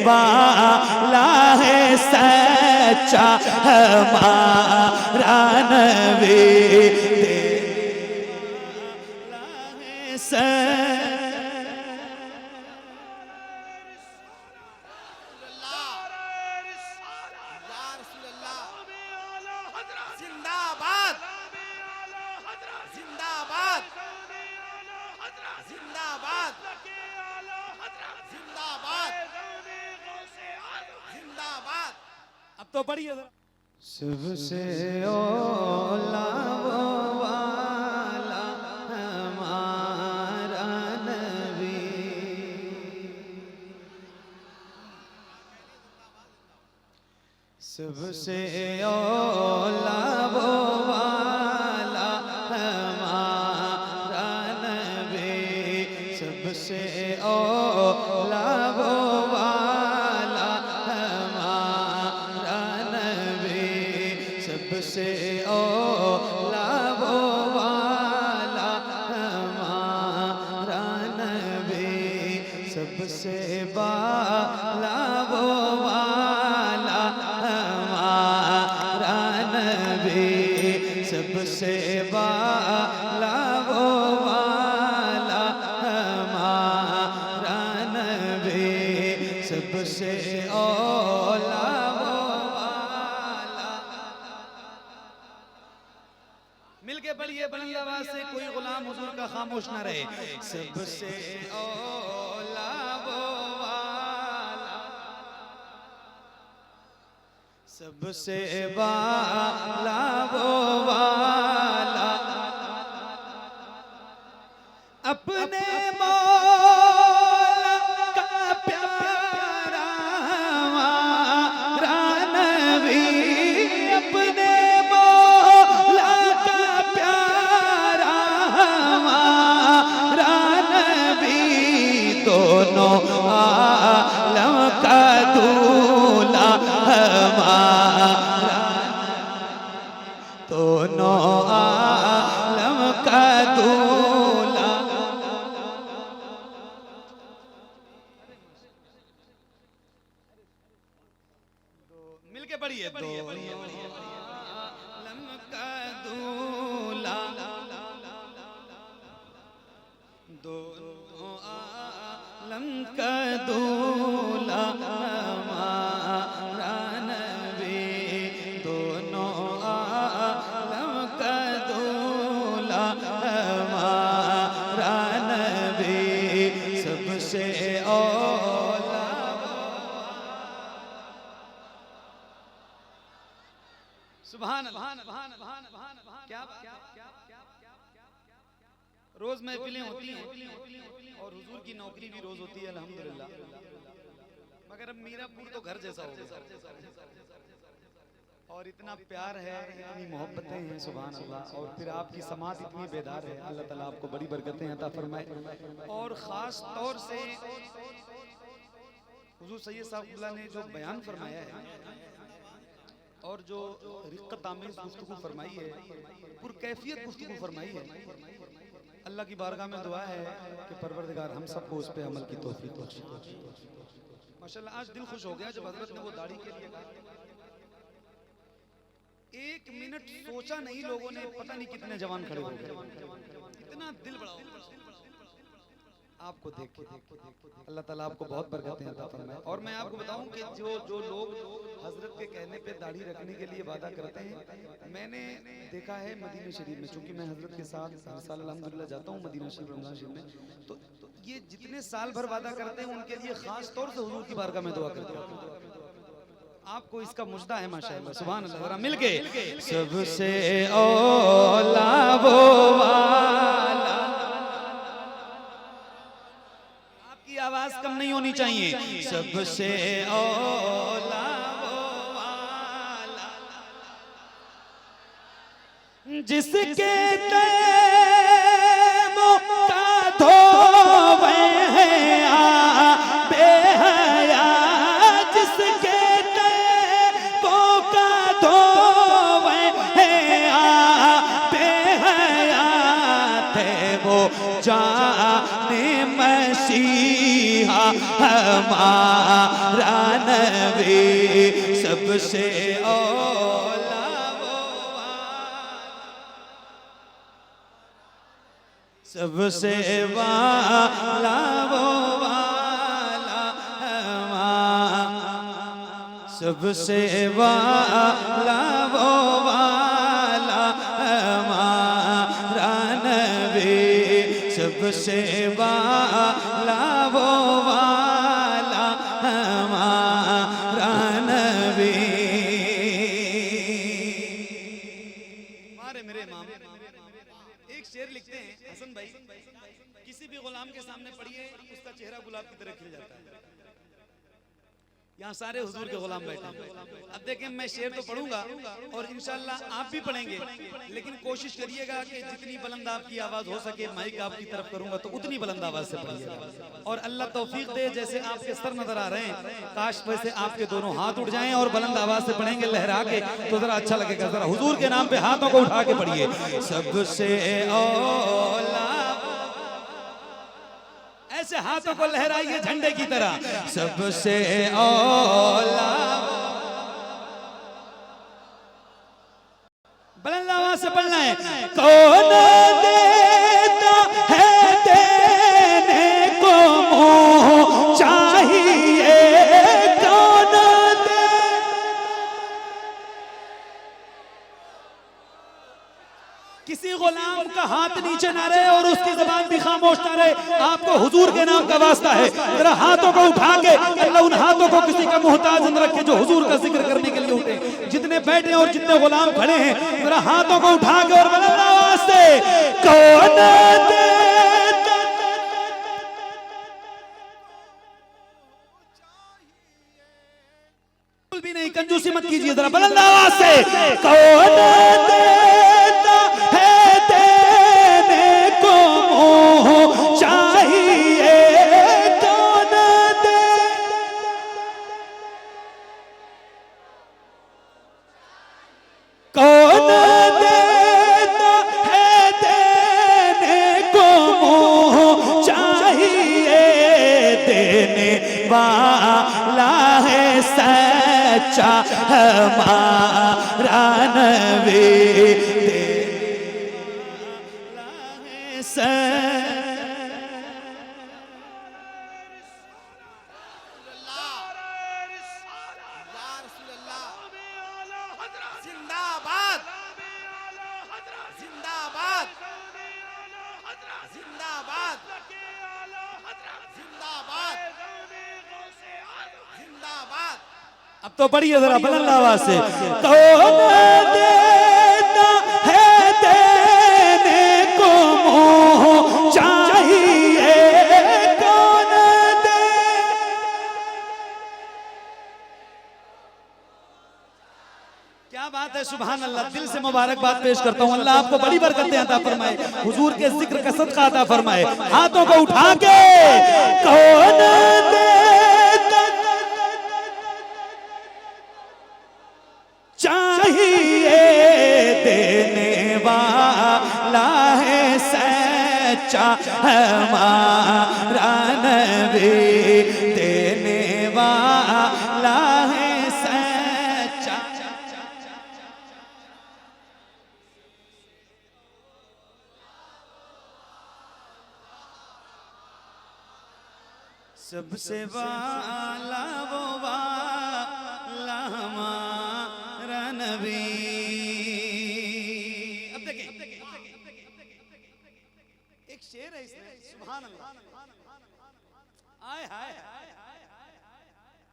वाला है सच्चा हमारा नबी, देने वाला है जिंदाबाद जिंदाबाद जिंदाबाद जिंदाबाद जिंदाबाद। अब तो पढ़िए जरा। सबसे औला वो वाला हमारा नबी, सबसे औला वो वाला हमारा नबी, सबसे औला वो वाला हमारा नबी, सबसे औला वो वाला हमारा नबी, सबसे बाला वो वाला हमारा नबी, सबसे बाला वो वाला हमारा नबी, सबसे औला वो वाला। मिलके पढ़िए बुलंद आवाज से, कोई गुलाम हुजूर का खामोश ना रहे। सबसे औला वो वाला, सबसे बाला वो वाला, अपने मौला का प्यारा हमारा नबी, अपने मौला का प्यारा हमारा नबी, दोनों आलम का दूल्हा हमारा, दोनों आलम का दूल्हा। मिलके पढ़िए पढ़िए पढ़िए आलम का दूल्हा, दोनों आलम का दूल्हा हमारा नबी, दोनों आलम का दूल्हा हमारा नबी, सबसे औला। सुभान अल्लाह। क्या रोज महफिलें होती हैं और हुजूर की नौकरी भी रोज होती है अल्हम्दुलिल्लाह, मगर अब मीरापुर तो घर जैसा हो गया और इतना प्यार है, इतनी मोहब्बतें हैं सुभान अल्लाह, और फिर आपकी समात इतनी बेदार है। अल्लाह ताला आपको बड़ी बरकतें अता फरमाए। और ख़ास तौर से हुजूर सैयद साहब ने जो बयान फरमाया है और जो रिक्कत आमेज़ गुफ्तगू फरमाई है, पुरकैफियत गुफ्तगू फरमाई है, अल्लाह की बारगाह में दुआ है कि परवरदिगार हम सबको उस पे अमल की तौफीक बख्शे। माशाल्लाह आज दिल खुश हो गया जब हजरत ने वो दाढ़ी के लिए कहा। एक मिनट सोचा नहीं लोगों ने, पता नहीं कितने जवान खड़े हो गए, इतना दिल बड़ा हो गया आपको देख के। अल्लाह ताला आपको बहुत बरकतें अता फरमाए। और मैं आपको बताऊं कि जो लोग हजरत के कहने पे दाढ़ी रखने के लिए वादा करते हैं, मैंने देखा है मदीना शरीफ में, चूंकि मैं हजरत के साथ हर साल अल्हम्दुलिल्लाह जाता हूँ मदीना शरीफ रमजान शरीफ में, तो ये जितने साल भर वादा करते हैं उनके लिए खास तौर से हुजूर की बारगाह में दुआ करते हैं। आपको इसका मुजदा है माशाअल्लाह सुभान अल्लाह। जरा मिल के सबसे औला वो वाला, आपकी आवाज कम नहीं होनी चाहिए। सबसे औला वो वाला, जिसके तैमों का धोवे हैं बेहया, जिसके तैमों का धोवे हैं बेहया, थे वो जाने मसीहा हमारा नबी सबसे औला वो सबसे वाला वो वाला सबसे वाला वो वाला हमारा नबी सबसे वाला वो वाला हमारा नबी। हमारे मेरे इमाम एक शेर लिखते हैं हसन भाई, किसी भी गुलाम के सामने पढ़िए उसका चेहरा गुलाब की तरह खिल जाता है। यहाँ सारे हुजूर के गुलाम बैठे हैं। अब देखें मैं शेर तो पढ़ूंगा और इंशाल्लाह आप भी पढ़ेंगे, लेकिन कोशिश करिएगा कि जितनी बुलंद आपकी आवाज हो सके, माइक आपकी तरफ करूंगा तो उतनी बुलंद आवाज से पढ़िएगा। और अल्लाह तौफीक दे, जैसे आपके सर नजर आ रहे हैं, काश वैसे आपके दोनों हाथ उठ जाएं और बुलंद आवाज से पढ़ेंगे लहरा के, तो जरा अच्छा लगेगा। जरा हुजूर के नाम पे हाथों को उठा के पढ़िए। सबसे औला, ऐसे हाथों को लहराइए झंडे की तरह। सबसे औला, बुलंद आवाज से पढ़ना है। कौन देता है देने को मुंह चाहिए, कौन दे, किसी गुलाम का हाथ नीचे ना रहे और उसकी जबान भी खामोश ना रहे। आपको हुजूर के नाम का वास्ता है, जरा हाथों को उठा के अल्लाह उन हाथों को किसी का मोहताज न रखे जो हुजूर का जिक्र करने के लिए उठे। जितने बैठे और जितने गुलाम खड़े हैं, जरा हाथों को उठा के और बुलंद आवाज से कौन भी नहीं, कंजूसी मत कीजिए, जरा बुलंद आवाज से कौन देता है देने को मुंह चाहिए, कौन दे, कौन देता है देने को मुंह चाहिए, देने वाला है सच्चा हमारा नबी, जिंदाबाद जिंदाबाद जिंदाबाद जिंदाबाद जिंदाबाद। अब तो पढ़िए जरा बुलंद आवाज से कौन देता है देने को मुंह चाहिए, कौन दे, क्या बात है, सुभान अल्लाह। दिल से मुबारकबाद पेश करता हूँ, अल्लाह आपको बड़ी बरकतें अता फरमाए, हुजूर के जिक्र का सदका अता फरमाए। हाथों को उठा के कौन दे चाहिए, देने वाला है सच्चा हमारा नबी, देने वाला है सच्चा। सबसे वाला वो वाला हमारा नबी। अब देखें एक शेर है इसमें, सुभान अल्लाह, आय हाय,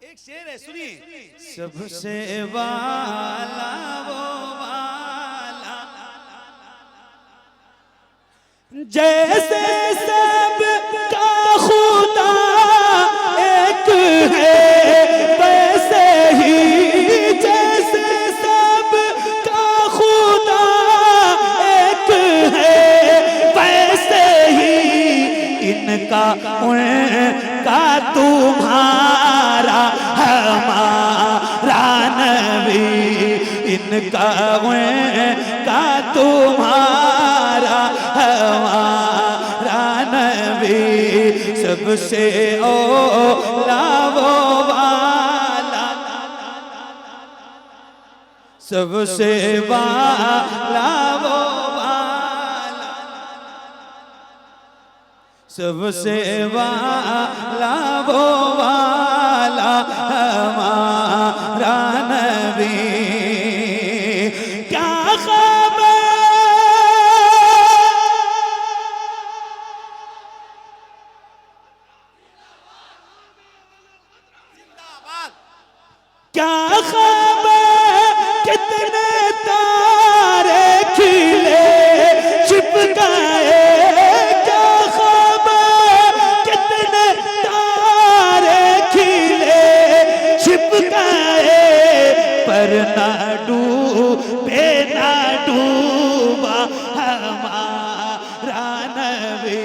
एक शेर है सुनिए। सबसे वाला वो वाला, जैसे सब का खुदा एक है, वैसे ही जैसे सब का खुदा एक है, वैसे ही इनका उनका तुम्हारा हमारा नबी, इनका उनका तुम्हारा हमारा नबी सबसे औला वो वाला, सबसे वाला वो वाला, सबसे वाला वो वाला हमारा नबी। क्या खबर, क्या खबर कितने तारे खिले छिप गए, क्या खबर कितने तारे खिले छिप गए, पर ना डूबे ना डूबा हमारा नबी,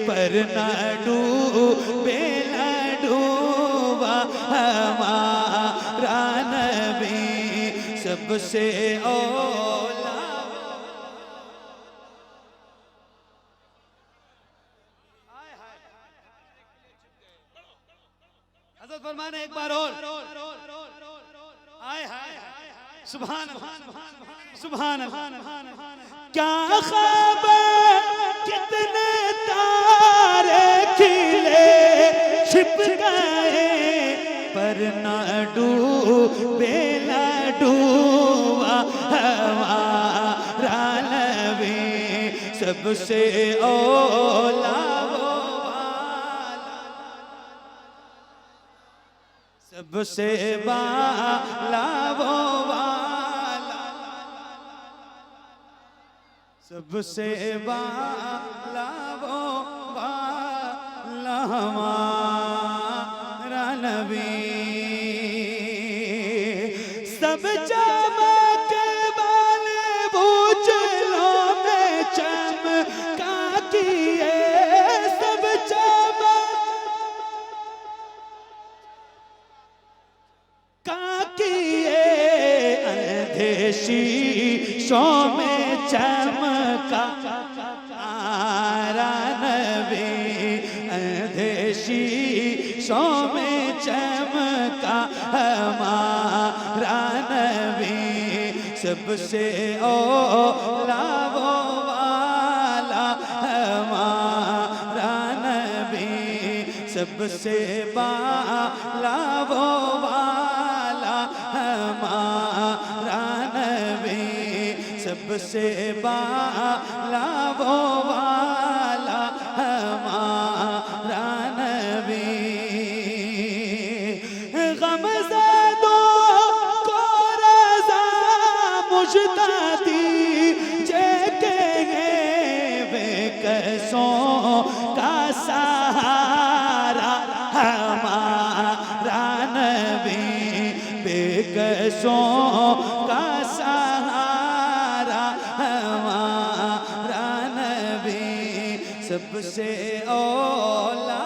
पर ना डूबे ना डूबा हमारा नबी, सबसे औला। हज़रत फरमाने एक बार और, आय हाय सुभान सुभान, क्या खबर कितने तारे खिले छिप गए, पर ना डूबे ना डूबा हमारा नबी, सबसे औला वो वाला, सबसे बाला वो वाला, सबसे बाला वो वाला हमारा नबी। सब चमक वाले उजलों में चमका किए, सब चमका किए, अंधे शीशों में चमका हमारा नबी, अंधे शीशों में चमका हमारा नबी, सबसे औला वो वाला हमारा नबी, सबसे बाला वो वाला हमारा नबी, सबसे बाला वो वाला हमारा नबी। गमज़दों को रज़ा मुझदा दीजिए के बेकसों का सहारा हमारा नबी, बेकसों का सहारा हमारा नबी, सबसे औला